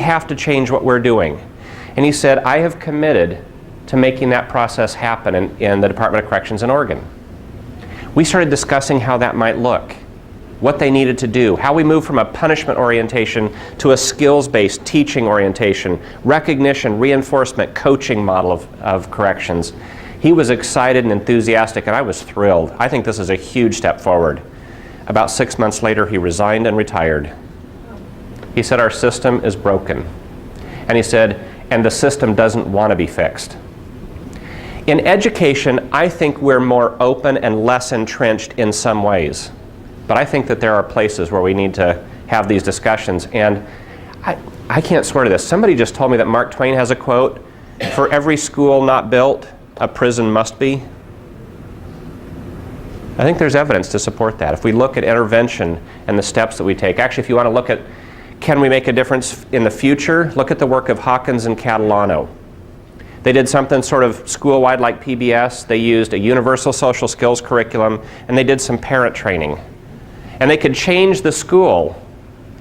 have to change what we're doing. And he said, I have committed to making that process happen in the Department of Corrections in Oregon. We started discussing how that might look, what they needed to do, how we move from a punishment orientation to a skills-based teaching orientation, recognition, reinforcement, coaching model of corrections. He was excited and enthusiastic, and I was thrilled. I think this is a huge step forward. About 6 months later, he resigned and retired. He said, our system is broken. And he said, and the system doesn't want to be fixed. In education, I think we're more open and less entrenched in some ways. But I think that there are places where we need to have these discussions. And I can't swear to this. Somebody just told me that Mark Twain has a quote, for every school not built, a prison must be. I think there's evidence to support that. If we look at intervention and the steps that we take, actually if you want to look at can we make a difference in the future, look at the work of Hawkins and Catalano. They did something sort of school-wide like PBS. They used a universal social skills curriculum, and they did some parent training. And they could change the school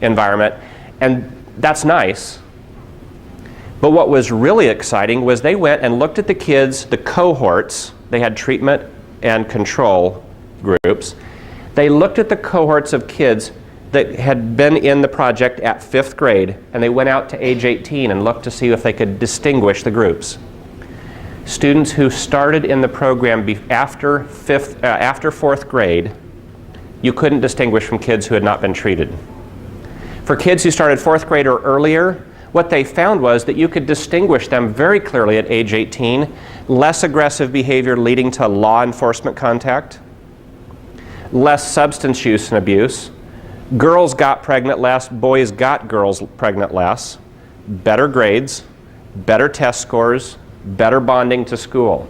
environment, and that's nice. But what was really exciting was they went and looked at the kids, the cohorts. They had treatment and control groups. They looked at the cohorts of kids that had been in the project at 5th grade, and they went out to age 18 and looked to see if they could distinguish the groups. Students who started in the program after 4th grade, you couldn't distinguish from kids who had not been treated. For kids who started 4th grade or earlier, what they found was that you could distinguish them very clearly at age 18, less aggressive behavior leading to law enforcement contact, less substance use and abuse, girls got pregnant less, boys got girls pregnant less, better grades, better test scores, better bonding to school.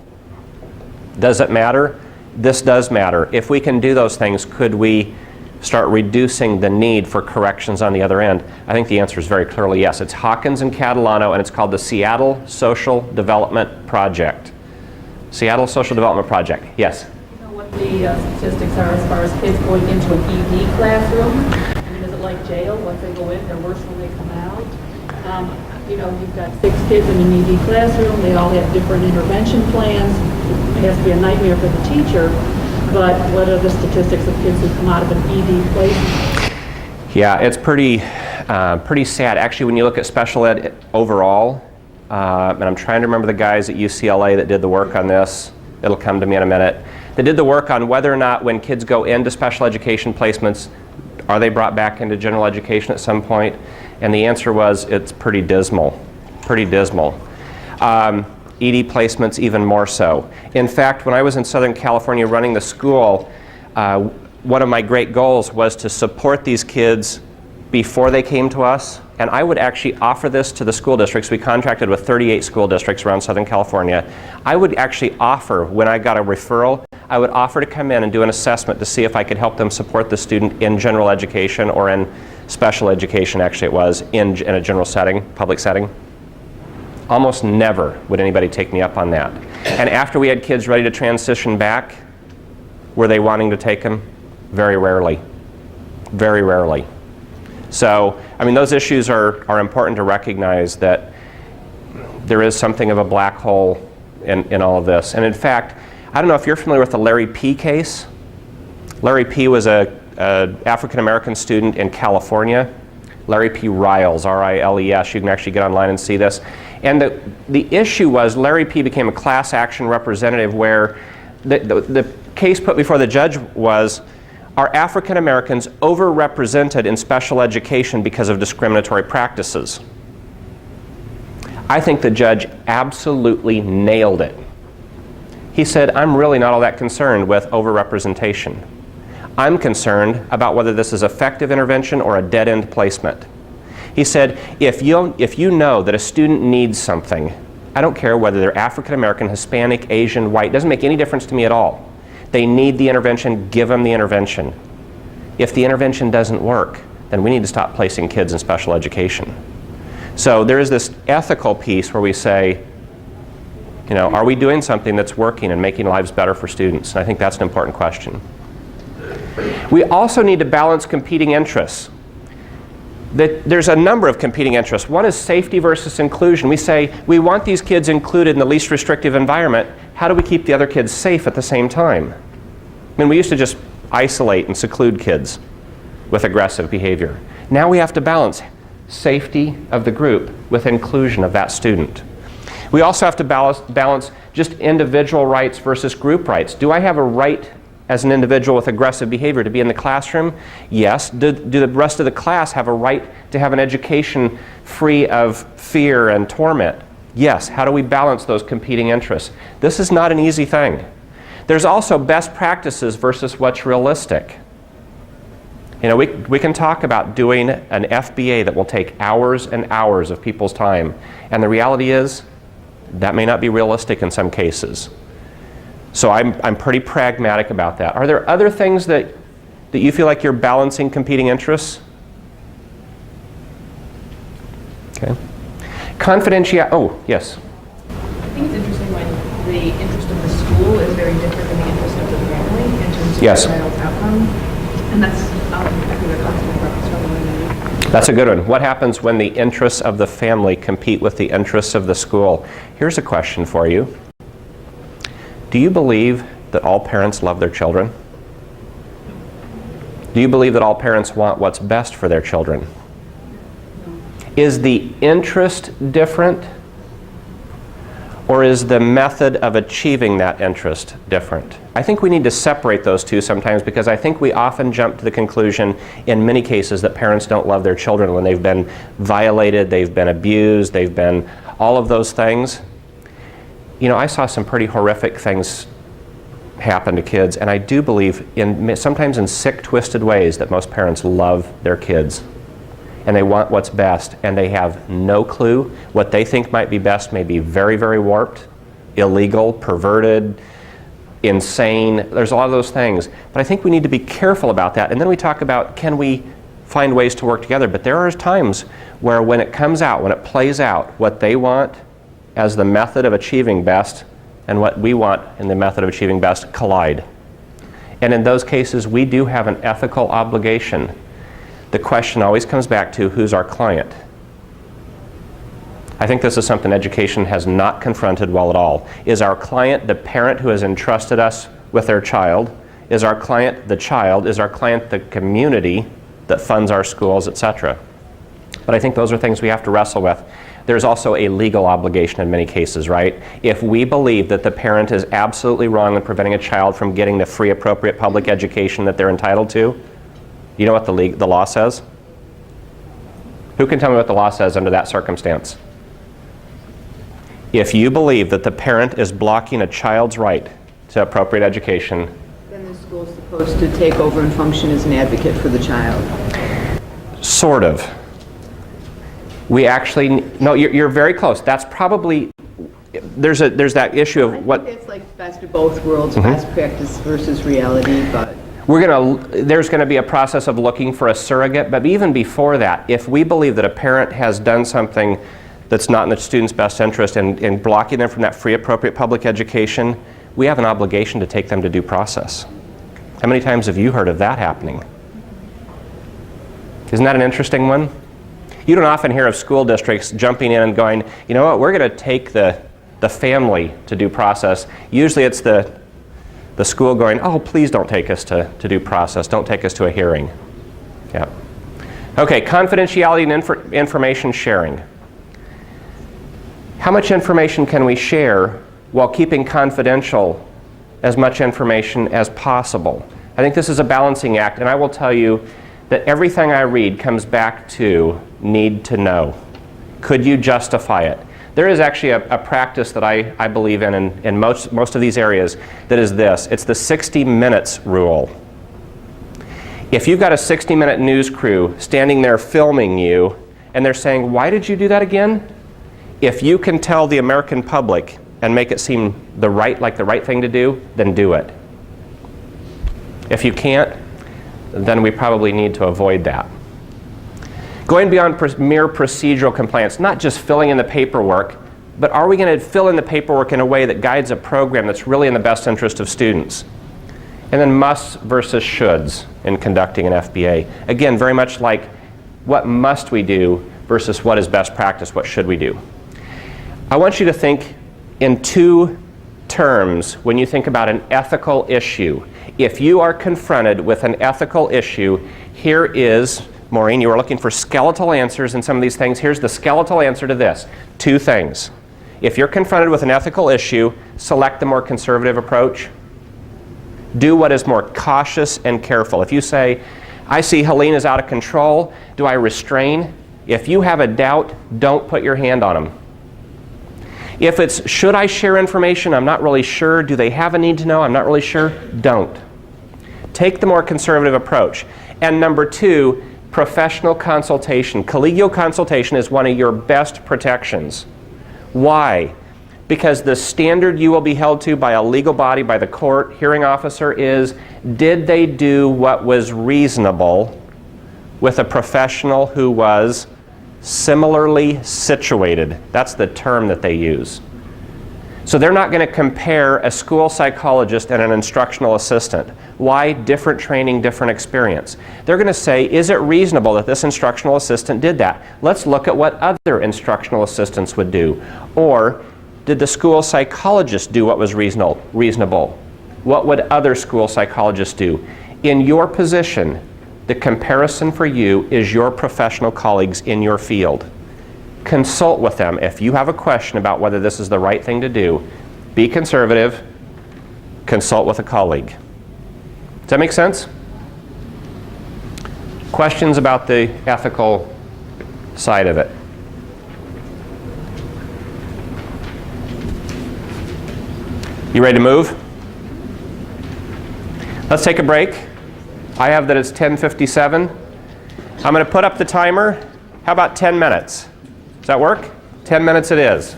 Does it matter? This does matter. If we can do those things, could we start reducing the need for corrections on the other end? I think the answer is very clearly yes. It's Hawkins and Catalano, and it's called the Seattle Social Development Project. Seattle Social Development Project. Yes? You know what the statistics are as far as kids going into an ED classroom? I mean, is it like jail? Once they go in, they're worse when they come out? You know, you've got 6 kids in an ED classroom. They all have different intervention plans. It has to be a nightmare for the teacher. But what are the statistics of kids who come out of an ED placement? Yeah, it's pretty sad. Actually, when you look at special ed overall, and I'm trying to remember the guys at UCLA that did the work on this. It'll come to me in a minute. They did the work on whether or not when kids go into special education placements, are they brought back into general education at some point? And the answer was it's pretty dismal, pretty dismal. ED placements even more so. In fact, when I was in Southern California running the school, one of my great goals was to support these kids before they came to us. And I would actually offer this to the school districts. We contracted with 38 school districts around Southern California. I would actually offer, when I got a referral, I would offer to come in and do an assessment to see if I could help them support the student in general education or in special education, actually it was, in a general setting, public setting. Almost never would anybody take me up on that. And after we had kids ready to transition back, were they wanting to take them? Very rarely. Very rarely. So, I mean, those issues are important to recognize that there is something of a black hole in all of this. And in fact, I don't know if you're familiar with the Larry P. case. Larry P. was a African-American student in California. Larry P. Riles, R-I-L-E-S. You can actually get online and see this. And the issue was Larry P. became a class action representative where the case put before the judge was, are African Americans overrepresented in special education because of discriminatory practices? I think the judge absolutely nailed it. He said, I'm really not all that concerned with overrepresentation. I'm concerned about whether this is effective intervention or a dead-end placement. He said, if you know that a student needs something, I don't care whether they're African American, Hispanic, Asian, white, doesn't make any difference to me at all. They need the intervention, give them the intervention. If the intervention doesn't work, then we need to stop placing kids in special education. So there is this ethical piece where we say, you know, are we doing something that's working and making lives better for students? And I think that's an important question. We also need to balance competing interests. There's a number of competing interests. One is safety versus inclusion. We say we want these kids included in the least restrictive environment. How do we keep the other kids safe at the same time? I mean, we used to just isolate and seclude kids with aggressive behavior. Now we have to balance safety of the group with inclusion of that student. We also have to balance just individual rights versus group rights. Do I have a right as an individual with aggressive behavior to be in the classroom? Yes. Do the rest of the class have a right to have an education free of fear and torment? Yes. How do we balance those competing interests? This is not an easy thing. There's also best practices versus what's realistic. You know, we can talk about doing an FBA that will take hours and hours of people's time, and the reality is that may not be realistic in some cases. So I'm pretty pragmatic about that. Are there other things that you feel like you're balancing competing interests? Okay. Confidentiality. Oh, yes. I think it's interesting when the interest of the school is very different than the interest of the family in terms of the child's outcome. And that's, I think, a constant problem. That's a good one. What happens when the interests of the family compete with the interests of the school? Here's a question for you. Do you believe that all parents love their children? Do you believe that all parents want what's best for their children? Is the interest different? Or is the method of achieving that interest different? I think we need to separate those two sometimes, because I think we often jump to the conclusion in many cases that parents don't love their children when they've been violated, they've been abused, they've been all of those things. You know, I saw some pretty horrific things happen to kids, and I do believe sometimes in sick, twisted ways that most parents love their kids. And they want what's best, and they have no clue. What they think might be best may be very, very warped, illegal, perverted, insane. There's a lot of those things. But I think we need to be careful about that. And then we talk about, can we find ways to work together? But there are times where when it comes out, when it plays out, what they want as the method of achieving best and what we want in the method of achieving best collide. And in those cases, we do have an ethical obligation. The question always comes back to, who's our client? I think this is something education has not confronted well at all. Is our client the parent who has entrusted us with their child? Is our client the child? Is our client the community that funds our schools, etc.? But I think those are things we have to wrestle with. There's also a legal obligation in many cases, right? If we believe that the parent is absolutely wrong in preventing a child from getting the free, appropriate public education that they're entitled to, you know what the law says? Who can tell me what the law says under that circumstance? If you believe that the parent is blocking a child's right to appropriate education, then the school's supposed to take over and function as an advocate for the child. Sort of. We actually, no, you're very close. That's probably, there's that issue of what... I think it's like best of both worlds, best practice versus reality, but... There's going to be a process of looking for a surrogate, but even before that, if we believe that a parent has done something that's not in the student's best interest in blocking them from that free, appropriate public education, we have an obligation to take them to due process. How many times have you heard of that happening? Isn't that an interesting one? You don't often hear of school districts jumping in and going, you know what, we're going to take the family to due process. Usually it's the school going, oh, please don't take us to due process. Don't take us to a hearing. Yeah. Okay, confidentiality and information sharing. How much information can we share while keeping confidential as much information as possible? I think this is a balancing act, and I will tell you that everything I read comes back to need to know. Could you justify it? There is actually a practice that I believe in most of these areas that is this. It's the 60 minutes rule. If you've got a 60-minute news crew standing there filming you and they're saying, why did you do that again? If you can tell the American public and make it seem like the right thing to do, then do it. If you can't, then we probably need to avoid that. Going beyond mere procedural compliance, not just filling in the paperwork, but are we going to fill in the paperwork in a way that guides a program that's really in the best interest of students? And then musts versus shoulds in conducting an FBA. Again, very much like What must we do versus what is best practice? What should we do? I want you to think in two terms when you think about an ethical issue. If you are confronted with an ethical issue, here is, Maureen, you are looking for skeletal answers in some of these things. Here's the skeletal answer to this. Two things. If you're confronted with an ethical issue, select the more conservative approach. Do what is more cautious and careful. If you say, I see Helene is out of control, do I restrain? If you have a doubt, don't put your hand on them. If it's, should I share information? I'm not really sure. Do they have a need to know? I'm not really sure. Don't. Take the more conservative approach. And number two, professional consultation. Collegial consultation is one of your best protections. Why? Because the standard you will be held to by a legal body, by the court, hearing officer is, did they do what was reasonable with a professional who was similarly situated? That's the term that they use. So they're not going to compare a school psychologist and an instructional assistant. Why? Different training, different experience. They're going to say, is it reasonable that this instructional assistant did that? Let's look at what other instructional assistants would do. Or, did the school psychologist do what was reasonable? What would other school psychologists do? In your position, the comparison for you is your professional colleagues in your field. Consult with them. If you have a question about whether this is the right thing to do, be conservative, consult with a colleague. Does that make sense? Questions about the ethical side of it? You ready to move? Let's take a break. I have that it's 10:57. I'm going to put up the timer. How about 10 minutes? Does that work? 10 minutes it is.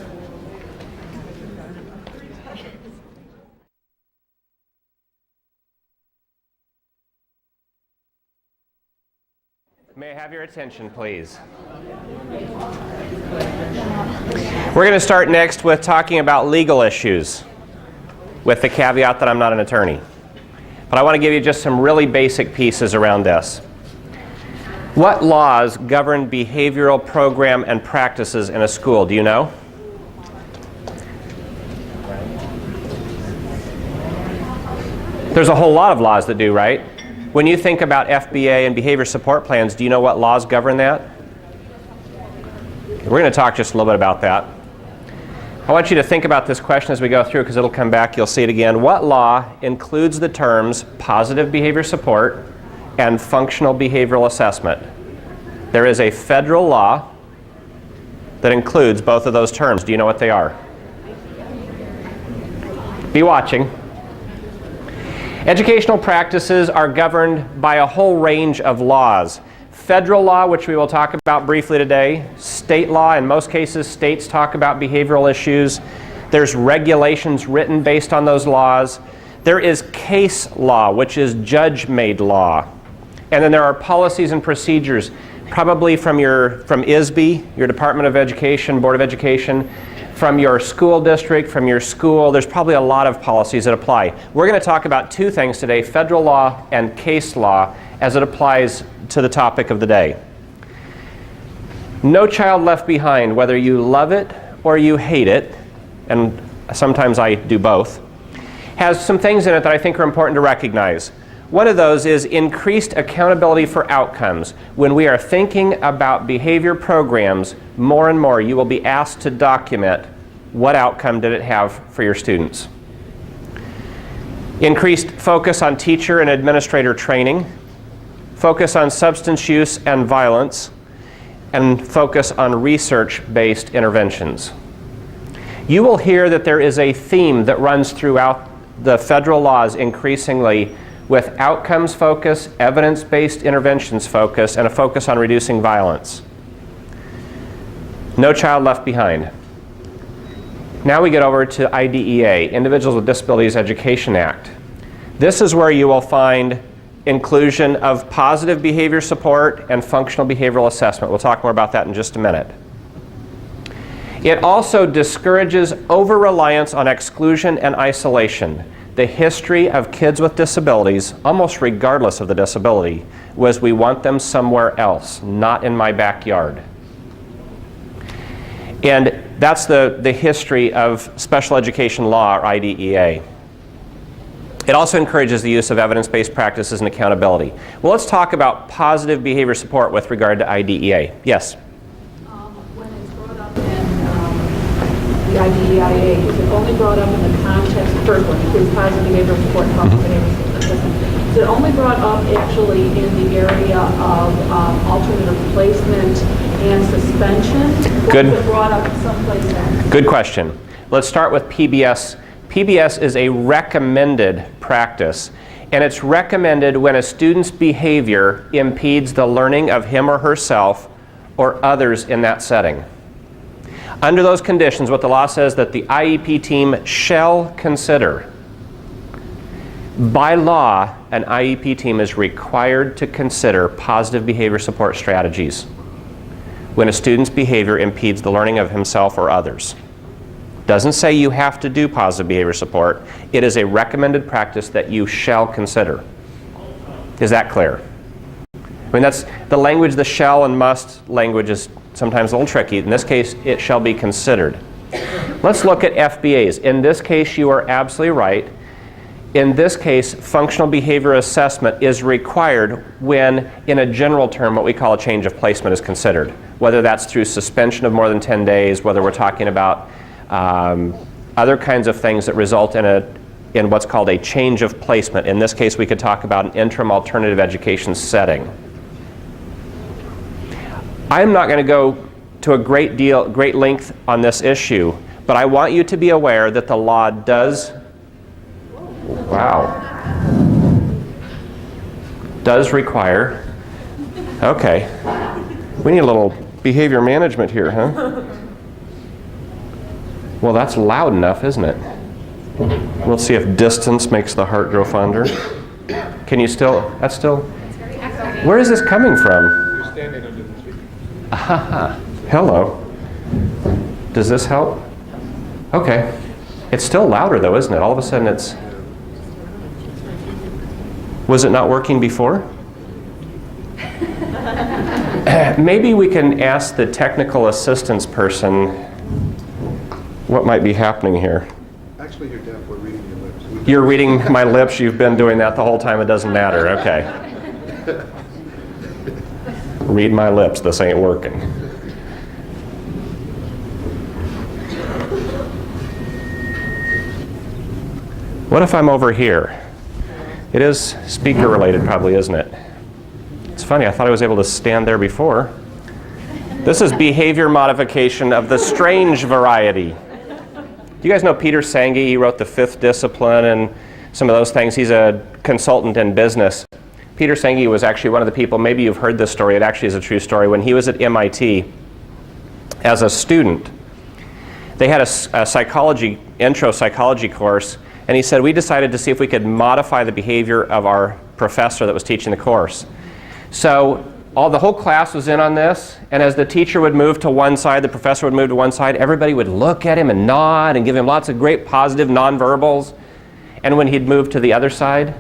May I have your attention, please? We're going to start next with talking about legal issues, with the caveat that I'm not an attorney. But I want to give you just some really basic pieces around this. What laws govern behavioral program and practices in a school? Do you know? There's a whole lot of laws that do, right? When you think about FBA and behavior support plans, do you know what laws govern that? We're going to talk just a little bit about that. I want you to think about this question as we go through, because it'll come back, you'll see it again. What law includes the terms positive behavior support and functional behavioral assessment? There is a federal law that includes both of those terms. Do you know what they are? Be watching. Educational practices are governed by a whole range of laws. Federal law, which we will talk about briefly today. State law, in most cases, states talk about behavioral issues. There's regulations written based on those laws. There is case law, which is judge-made law. And then there are policies and procedures, probably from ISB, your Department of Education, Board of Education, from your school district, from your school. There's probably a lot of policies that apply. We're going to talk about two things today, federal law and case law, as it applies to the topic of the day. No Child Left Behind, whether you love it or you hate it, and sometimes I do both, has some things in it that I think are important to recognize. One of those is increased accountability for outcomes. When we are thinking about behavior programs, more and more you will be asked to document what outcome did it have for your students. Increased focus on teacher and administrator training, focus on substance use and violence, and focus on research-based interventions. You will hear that there is a theme that runs throughout the federal laws increasingly, with outcomes focus, evidence-based interventions focus, and a focus on reducing violence. No Child Left Behind. Now we get over to IDEA, Individuals with Disabilities Education Act. This is where you will find inclusion of positive behavior support and functional behavioral assessment. We'll talk more about that in just a minute. It also discourages over-reliance on exclusion and isolation. The history of kids with disabilities, almost regardless of the disability, was we want them somewhere else, not in my backyard. And that's the history of special education law, or IDEA. It also encourages the use of evidence-based practices and accountability. Well, let's talk about positive behavior support with regard to IDEA. Yes? When it's brought up in the IDEA, is it only brought up in the context, the first one, includes positive behavioral support and positive behavioral support? Is it only brought up actually in the area of alternative placement and suspension? Good. Or is it brought up someplace else? Good question. Let's start with PBS. PBS is a recommended practice, and it's recommended when a student's behavior impedes the learning of him or herself or others in that setting. Under those conditions, what the law says that the IEP team shall consider. By law, an IEP team is required to consider positive behavior support strategies when a student's behavior impedes the learning of himself or others. Doesn't say you have to do positive behavior support. It is a recommended practice that you shall consider. Is that clear? I mean, that's the language, the shall and must language is sometimes a little tricky. In this case, it shall be considered. Let's look at FBAs. In this case, you are absolutely right. In this case, functional behavior assessment is required when, in a general term, what we call a change of placement is considered. Whether that's through suspension of more than 10 days, whether we're talking about other kinds of things that result in what's called a change of placement. In this case, we could talk about an interim alternative education setting. I'm not going to go to a great length on this issue, but I want you to be aware that the law does, does require, okay, we need a little behavior management here, huh? Well, that's loud enough, isn't it? We'll see if distance makes the heart grow fonder. Can you still, that's still, where is this coming from? You're standing under the speaker. Ah, hello. Does this help? Okay. It's still louder though, isn't it? All of a sudden it's, was it not working before? Maybe we can ask the technical assistance person what might be happening here. Actually, you're deaf. We're reading your lips. You're reading my lips. You've been doing that the whole time. It doesn't matter. Okay. Read my lips. This ain't working. What if I'm over here? It is speaker related probably, isn't it? It's funny. I thought I was able to stand there before. This is behavior modification of the strange variety. Do you guys know Peter Senge? He wrote The Fifth Discipline and some of those things. He's a consultant in business. Peter Senge was actually one of the people, maybe you've heard this story, it actually is a true story. When he was at MIT as a student, they had a intro psychology course, and he said, we decided to see if we could modify the behavior of our professor that was teaching the course. So the whole class was in on this, and as the teacher would move to one side, the professor would move to one side, everybody would look at him and nod and give him lots of great positive nonverbals. And when he'd move to the other side,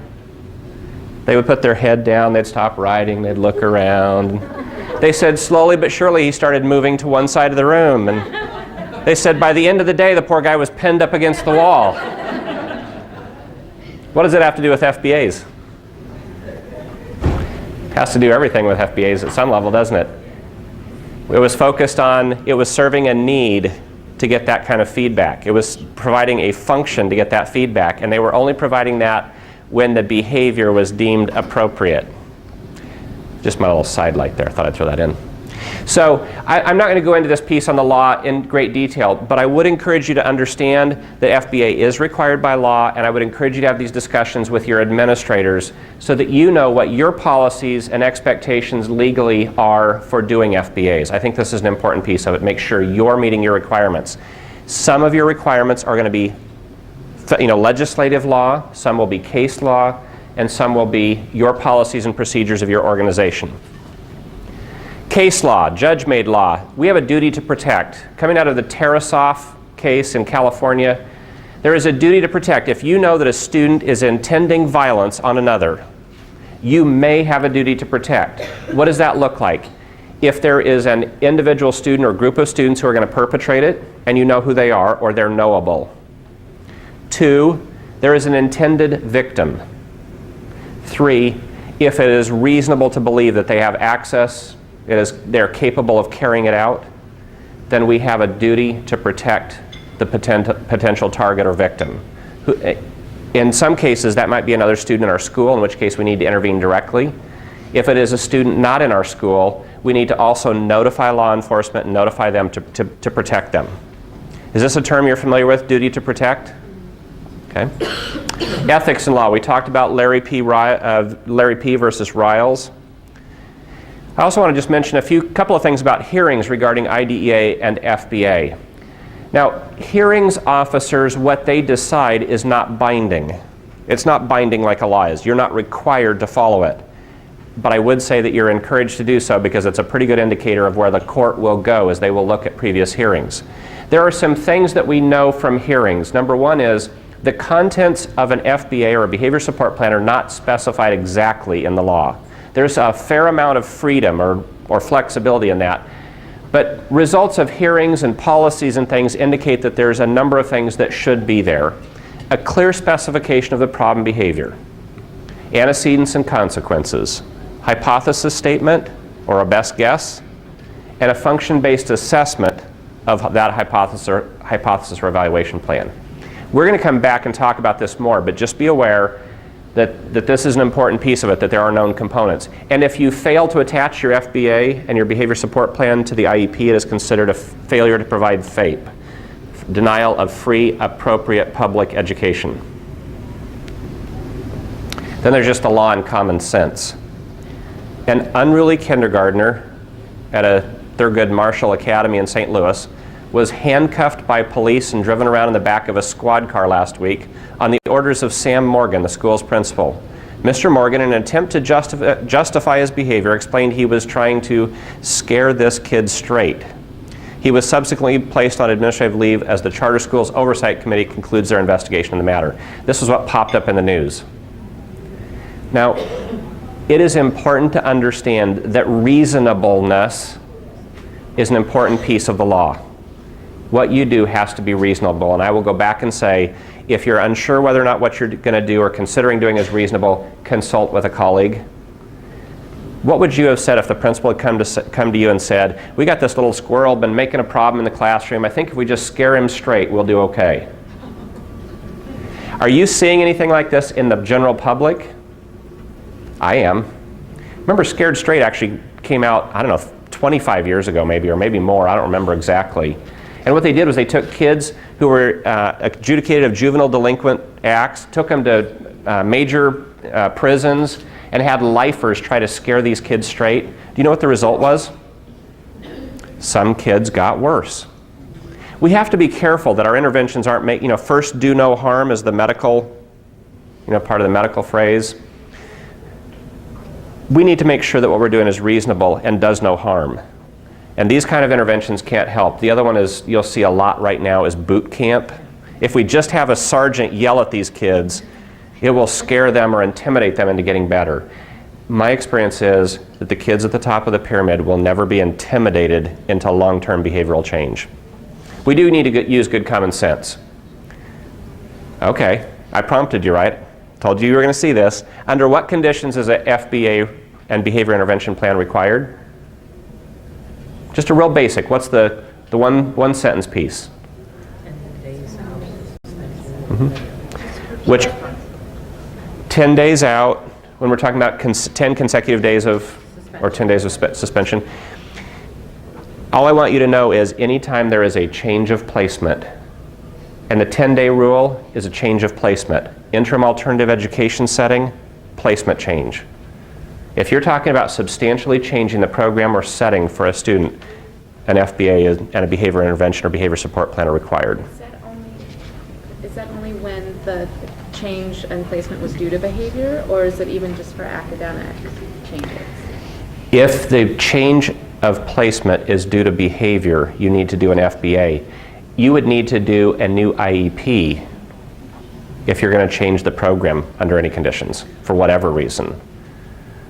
they would put their head down, they'd stop writing, they'd look around. They said slowly but surely he started moving to one side of the room. And they said by the end of the day, the poor guy was pinned up against the wall. What does it have to do with FBAs? Has to do everything with FBAs at some level, doesn't it? It was focused on, it was serving a need to get that kind of feedback. It was providing a function to get that feedback, and they were only providing that when the behavior was deemed appropriate. Just my little side light there, I thought I'd throw that in. So I'm not going to go into this piece on the law in great detail, but I would encourage you to understand that FBA is required by law, and I would encourage you to have these discussions with your administrators so that you know what your policies and expectations legally are for doing FBAs. I think this is an important piece of it. Make sure you're meeting your requirements. Some of your requirements are going to be legislative law, some will be case law, and some will be your policies and procedures of your organization. Case law, judge-made law, we have a duty to protect. Coming out of the Tarasoff case in California, There is a duty to protect. If you know that a student is intending violence on another, you may have a duty to protect. What does that look like? If there is an individual student or group of students who are going to perpetrate it, and you know who they are, or they're knowable. 2, there is an intended victim. 3, if it is reasonable to believe that they have access, they're capable of carrying it out, then we have a duty to protect the potential target or victim. In some cases, that might be another student in our school, in which case we need to intervene directly. If it is a student not in our school, we need to also notify law enforcement and notify them to protect them. Is this a term you're familiar with, duty to protect? Okay. Ethics and law. We talked about Larry P. versus Riles. I also want to just mention a couple of things about hearings regarding IDEA and FBA. Now, hearings officers, what they decide is not binding. It's not binding like a law is. You're not required to follow it. But I would say that you're encouraged to do so because it's a pretty good indicator of where the court will go as they will look at previous hearings. There are some things that we know from hearings. Number one is the contents of an FBA or a behavior support plan are not specified exactly in the law. There's a fair amount of freedom or flexibility in that. But results of hearings and policies and things indicate that there's a number of things that should be there. A clear specification of the problem behavior, antecedents and consequences, hypothesis statement or a best guess, and a function-based assessment of that hypothesis or evaluation plan. We're going to come back and talk about this more, but just be aware that this is an important piece of it, that there are known components. And if you fail to attach your FBA and your behavior support plan to the IEP, it is considered a failure to provide FAPE, denial of free, appropriate public education. Then there's just the law and common sense. An unruly kindergartner at a Thurgood Marshall Academy in St. Louis was handcuffed by police and driven around in the back of a squad car last week on the orders of Sam Morgan, the school's principal. Mr. Morgan, in an attempt to justify his behavior, explained he was trying to scare this kid straight. He was subsequently placed on administrative leave as the Charter Schools Oversight Committee concludes their investigation of the matter. This is what popped up in the news. Now, it is important to understand that reasonableness is an important piece of the law. What you do has to be reasonable, and I will go back and say, if you're unsure whether or not what you're going to do or considering doing is reasonable, consult with a colleague. What would you have said if the principal had come to you and said, we got this little squirrel, been making a problem in the classroom, I think if we just scare him straight, we'll do okay? Are you seeing anything like this in the general public? I am. Remember, Scared Straight actually came out, I don't know, 25 years ago maybe, or maybe more, I don't remember exactly. And what they did was they took kids who were adjudicated of juvenile delinquent acts, took them to major prisons, and had lifers try to scare these kids straight. Do you know what the result was? Some kids got worse. We have to be careful that our interventions aren't first do no harm is the medical, part of the medical phrase. We need to make sure that what we're doing is reasonable and does no harm. And these kind of interventions can't help. The other one is, you'll see a lot right now, is boot camp. If we just have a sergeant yell at these kids, it will scare them or intimidate them into getting better. My experience is that the kids at the top of the pyramid will never be intimidated into long-term behavioral change. We do need to use good common sense. Okay, I prompted you, right? Told you were going to see this. Under what conditions is an FBA and behavior intervention plan required? Just a real basic. What's the one sentence piece? Which 10 days out, when we're talking about 10 consecutive days of, or 10 days of suspension, all I want you to know is anytime there is a change of placement, and the 10-day rule is a change of placement. Interim alternative education setting, placement change. If you're talking about substantially changing the program or setting for a student, an FBA and a behavior intervention or behavior support plan are required. Is that only when the change and placement was due to behavior, or is it even just for academic changes? If the change of placement is due to behavior, you need to do an FBA. You would need to do a new IEP if you're going to change the program under any conditions, for whatever reason.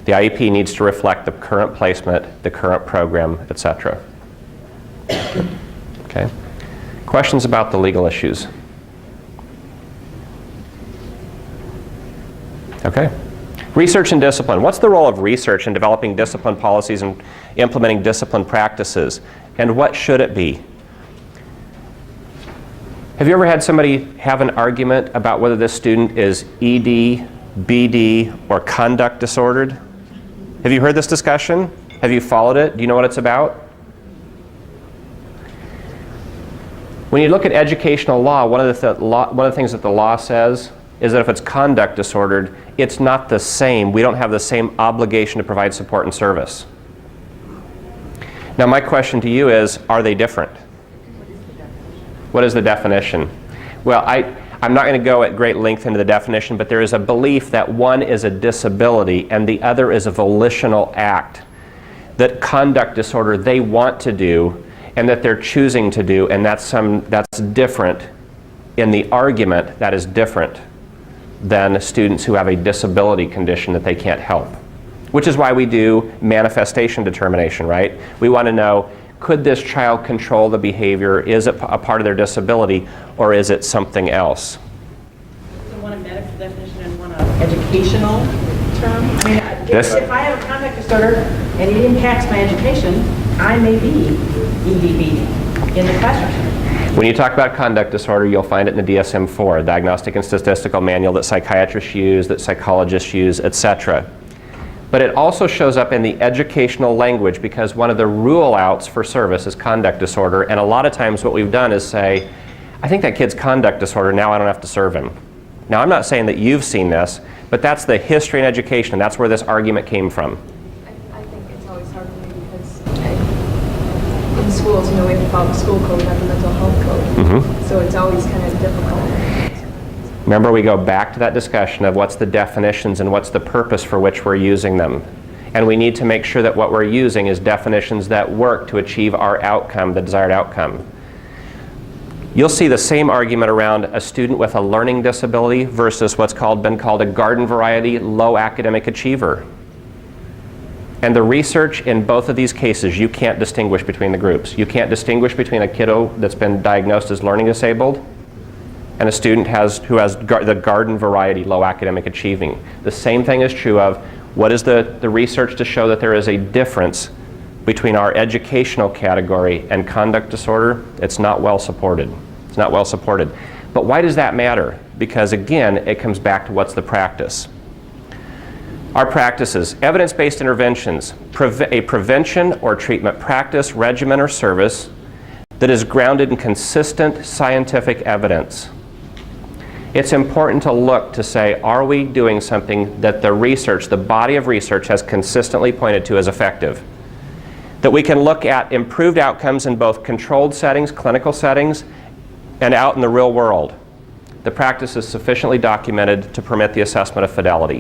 The IEP needs to reflect the current placement, the current program, etc. Okay? Questions about the legal issues? Okay. Research and discipline. What's the role of research in developing discipline policies and implementing discipline practices? And what should it be? Have you ever had somebody have an argument about whether this student is ED, BD, or conduct disordered? Have you heard this discussion? Have you followed it? Do you know what it's about? When you look at educational law, one of the things that the law says is that if it's conduct disordered, it's not the same. We don't have the same obligation to provide support and service. Now my question to you is, are they different? What is the definition? Well, I'm not going to go at great length into the definition, but there is a belief that one is a disability and the other is a volitional act. That conduct disorder they want to do and that they're choosing to do, and that's different. In the argument, that is different than students who have a disability condition that they can't help. Which is why we do manifestation determination, right? We want to know, could this child control the behavior? Is it a part of their disability, or is it something else? So one a medical definition and one an educational term? I mean, if I have a conduct disorder and it impacts my education, I may be EDB in the classroom. When you talk about conduct disorder, you'll find it in the DSM-IV, a diagnostic and statistical manual that psychiatrists use, that psychologists use, etc. But it also shows up in the educational language because one of the rule-outs for service is conduct disorder, and a lot of times what we've done is say, I think that kid's conduct disorder, now I don't have to serve him. Now I'm not saying that you've seen this, but that's the history in education. That's where this argument came from. I think it's always hard for me because in schools, we have to follow the school code, not the mental health code. So it's always kind of difficult. Remember, we go back to that discussion of what's the definitions and what's the purpose for which we're using them. And we need to make sure that what we're using is definitions that work to achieve our outcome, the desired outcome. You'll see the same argument around a student with a learning disability versus what's been called a garden variety low academic achiever. And the research in both of these cases, you can't distinguish between the groups. You can't distinguish between a kiddo that's been diagnosed as learning disabled and a student who has the garden variety low academic achieving. The same thing is true of what is the research to show that there is a difference between our educational category and conduct disorder. It's not well supported. It's not well supported. But why does that matter? Because again, it comes back to what's the practice. Our practices, evidence-based interventions, a prevention or treatment practice, regimen, or service that is grounded in consistent scientific evidence. It's important to look to say, are we doing something that the research, the body of research has consistently pointed to as effective? That we can look at improved outcomes in both controlled settings, clinical settings, and out in the real world. The practice is sufficiently documented to permit the assessment of fidelity.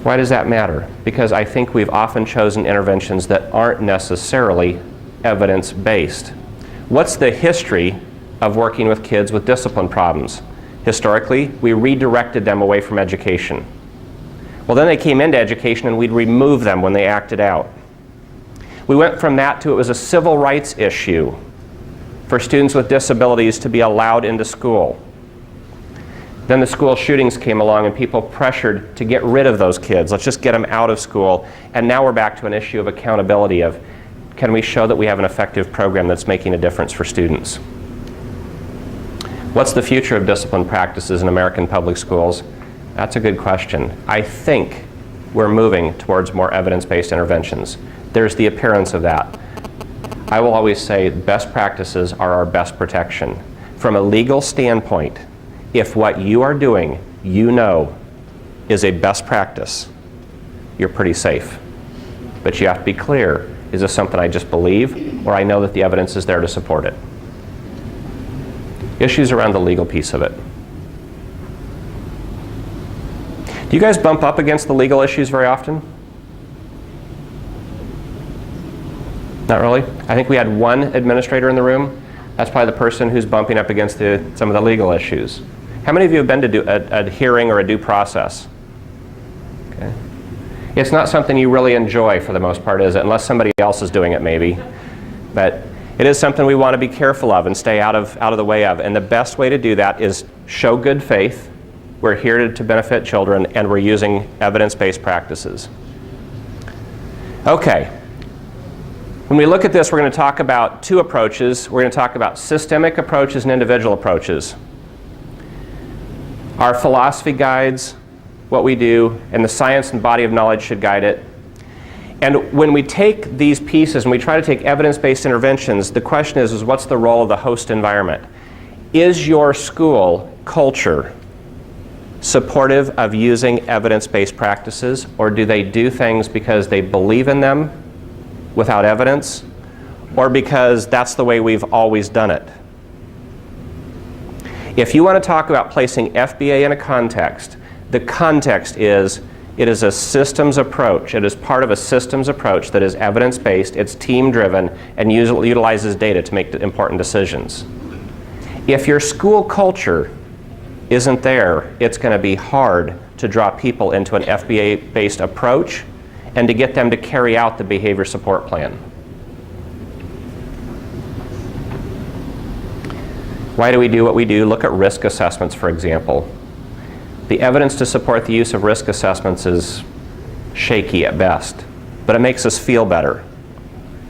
Why does that matter? Because I think we've often chosen interventions that aren't necessarily evidence-based. What's the history of working with kids with discipline problems? Historically, we redirected them away from education. Well, then they came into education and we'd remove them when they acted out. We went from that to it was a civil rights issue for students with disabilities to be allowed into school. Then the school shootings came along and people pressured to get rid of those kids. Let's just get them out of school. And now we're back to an issue of accountability of, can we show that we have an effective program that's making a difference for students? What's the future of discipline practices in American public schools? That's a good question. I think we're moving towards more evidence-based interventions. There's the appearance of that. I will always say best practices are our best protection. From a legal standpoint, if what you are doing, you know, is a best practice, you're pretty safe. But you have to be clear, is this something I just believe, or I know that the evidence is there to support it? Issues around the legal piece of it. Do you guys bump up against the legal issues very often? Not really? I think we had one administrator in the room That's probably the person who's bumping up against some of the legal issues. How many of you have been to a hearing or a due process? Okay. It's not something you really enjoy for the most part, is it? Unless somebody else is doing it, maybe. But it is something we want to be careful of and stay out of the way of. And the best way to do that is show good faith. We're here to benefit children, and we're using evidence-based practices. Okay. When we look at this, we're going to talk about two approaches. We're going to talk about systemic approaches and individual approaches. Our philosophy guides what we do, and the science and body of knowledge should guide it. And when we take these pieces and we try to take evidence-based interventions, the question is what's the role of the host environment? Is your school culture supportive of using evidence-based practices, or do they do things because they believe in them without evidence, or because that's the way we've always done it? If you want to talk about placing FBA in a context, the context is it is a systems approach. It is part of a systems approach that is evidence-based, it's team-driven, and utilizes data to make important decisions. If your school culture isn't there, it's going to be hard to draw people into an FBA-based approach and to get them to carry out the behavior support plan. Why do we do what we do? Look at risk assessments, for example. The evidence to support the use of risk assessments is shaky at best, but it makes us feel better.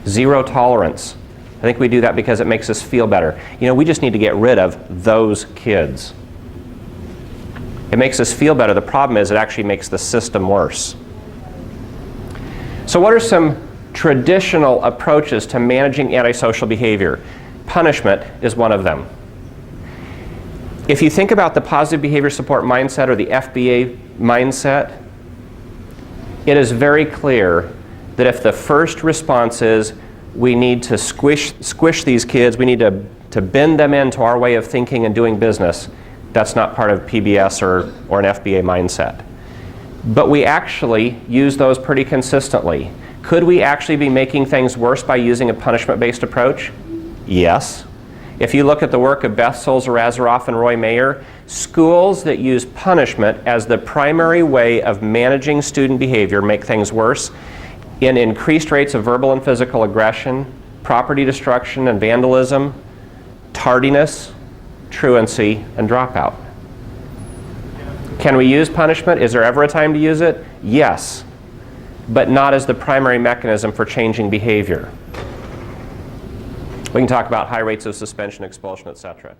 Zero tolerance. I think we do that because it makes us feel better. You know, we just need to get rid of those kids. It makes us feel better. The problem is it actually makes the system worse. So what are some traditional approaches to managing antisocial behavior? Punishment is one of them. If you think about the positive behavior support mindset or the FBA mindset, it is very clear that if the first response is we need to squish these kids, we need to bend them into our way of thinking and doing business, that's not part of PBS or an FBA mindset. But we actually use those pretty consistently. Could we actually be making things worse by using a punishment-based approach? Yes. If you look at the work of Beth Solzer-Azaroff and Roy Mayer, schools that use punishment as the primary way of managing student behavior make things worse in increased rates of verbal and physical aggression, property destruction and vandalism, tardiness, truancy, and dropout. Can we use punishment? Is there ever a time to use it? Yes, but not as the primary mechanism for changing behavior. We can talk about high rates of suspension, expulsion, etc.